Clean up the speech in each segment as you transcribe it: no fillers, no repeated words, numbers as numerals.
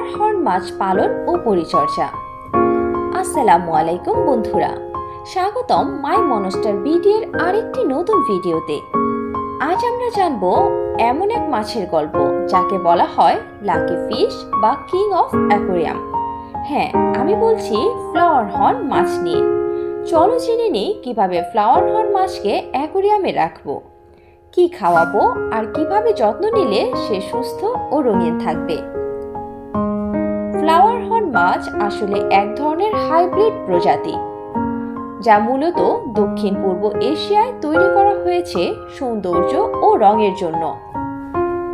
Flower horn মাছ পালন ও পরিচর্যা। আসসালামু আলাইকুম বন্ধুরা, স্বাগতম মাই মনস্টার বিডির আরেকটি নতুন ভিডিওতে। আজ আমরা জানব এমন এক মাছের গল্প যাকে বলা হয় লাকি ফিশ বা কিং অফ অ্যাকোয়ারিয়াম। হ্যাঁ, আমি বলছি ফ্লাওয়ার হর্ন মাছ নিয়ে। চলো জেনে নিই কিভাবে ফ্লাওয়ার হর্ন মাছকে অ্যাকোয়ারিয়ামে রাখবো, কি খাওয়াবো আর কিভাবে যত্ন নিলে সে সুস্থ ও রঙিন থাকবে। ফ্লাওয়ার হর্ন মাছ আসলে এক ধরনের হাইব্রিড প্রজাতি, যা মূলত দক্ষিণ পূর্ব এশিয়ায় তৈরি করা হয়েছে সৌন্দর্য ও রঙের জন্য।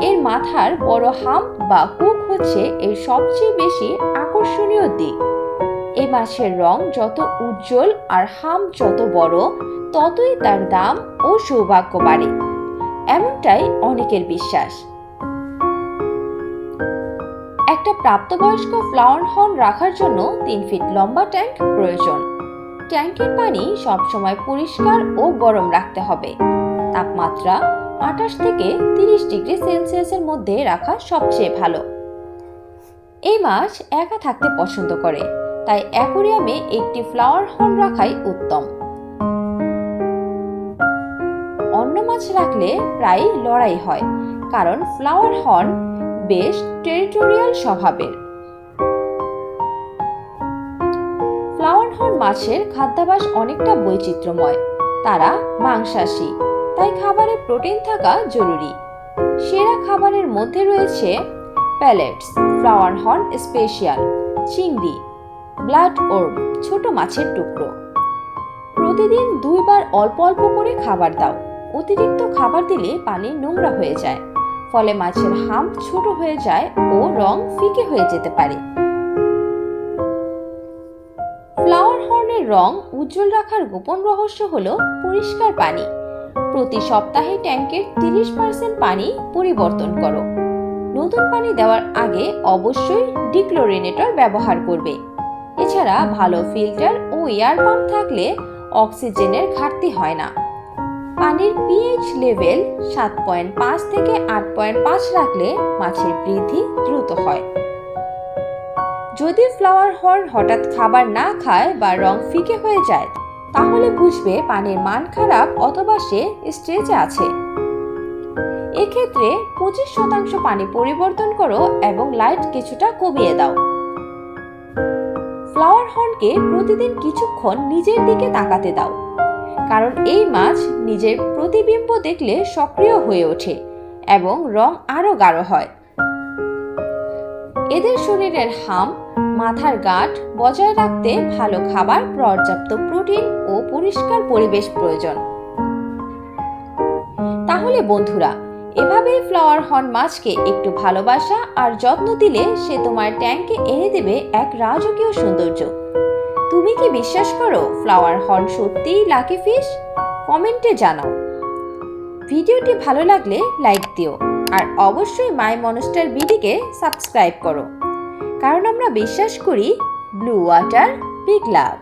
এর মাথার বড় হাম্প বা হুক হচ্ছে এর সবচেয়ে বেশি আকর্ষণীয় দিক। এই মাছের রং যত উজ্জ্বল আর হাম্প যত বড়, ততই তার দাম ও সৌভাগ্য বাড়ে, এমনটাই অনেকের বিশ্বাস। একটা প্রাপ্তবয়স্ক ফ্লাওয়ার হর্ন রাখার জন্য 3 ফিট লম্বা ট্যাঙ্ক প্রয়োজন। ট্যাঙ্কের পানি সবসময় পরিষ্কার ও গরম রাখতে হবে। তাপমাত্রা 28 থেকে 30 ডিগ্রি সেলসিয়াসের মধ্যে রাখা সবচেয়ে ভালো। এই মাছ একা থাকতে পছন্দ করে, তাই অ্যাকোয়ারিয়ামে একটি ফ্লাওয়ার হর্ন রাখাই উত্তম। অন্য মাছ রাখলে প্রায় লড়াই হয়, কারণ ফ্লাওয়ার হর্ন বেশ টেরিটোরিয়াল স্বভাবের। ফ্লাওয়ার হর্ন মাছের খাদ্যাভ্যাস অনেকটা বৈচিত্র্যময়। তারা মাংসাশী, তাই খাবারে প্রোটিন থাকা জরুরি। সেরা খাবারের মধ্যে রয়েছে প্যালেটস, ফ্লাওয়ার হর্ন স্পেশাল, চিংড়ি, ব্লাড ওর্ম, ছোট মাছের টুকরো। প্রতিদিন 2 বার অল্প অল্প করে খাবার দাও। অতিরিক্ত খাবার দিলে পানি নোংরা হয়ে যায়, ফলে মাছের হাম্প ছোট হয়ে যায় ও রং ফিকে হয়ে যেতে পারে। ফ্লাওয়ার হর্নের রং উজ্জ্বল রাখার গোপন রহস্য হলো পরিষ্কার পানি। প্রতি সপ্তাহে ট্যাঙ্কের 30% পানি পরিবর্তন করো। নতুন পানি দেওয়ার আগে অবশ্যই ডিক্লোরিনেটর ব্যবহার করবে। এছাড়া ভালো ফিল্টার ও এয়ার পাম্প থাকলে অক্সিজেনের ঘাটতি হয় না। পানির পিএইচ লেভেল 7.5 থেকে 8.5 রাখলে মাছের বৃদ্ধি দ্রুত হয়। যদি ফ্লাওয়ার হর্ন হঠাৎ খাবার না খায় বা রং ফিকে হয়ে যায়, তাহলে বুঝবে পানির মান খারাপ অথবা সে স্ট্রেসে আছে। এক্ষেত্রে 25% পানি পরিবর্তন করো এবং লাইট কিছুটা কমিয়ে দাও। ফ্লাওয়ার হর্নকে প্রতিদিন কিছুক্ষণ নিজের দিকে তাকাতে দাও, কারণ এই মাছ নিজের প্রতিবিম্ব দেখলে সক্রিয় হয়ে ওঠে এবং রং আরো গাঢ় হয়। এদের শরীরের হাম্প, মাথার গাঁট বজায় রাখতে ভালো খাবার, পর্যাপ্ত প্রোটিন ও পরিষ্কার পরিবেশ প্রয়োজন। তাহলে বন্ধুরা, এভাবেই ফ্লাওয়ার হর্ন মাছকে একটু ভালোবাসা আর যত্ন দিলে সে তোমার ট্যাঙ্কে এনে দেবে এক রাজকীয় সৌন্দর্য। তুমি কি বিশ্বাস করো ফ্লাওয়ার হর্ন সত্যিই লাকি ফিশ? কমেন্টে জানাও। ভিডিওটি ভালো লাগলে লাইক দিও আর অবশ্যই মাই মনস্টার বিডিকে সাবস্ক্রাইব করো, কারণ আমরা বিশ্বাস করি ব্লু ওয়াটার, বিগ লাক।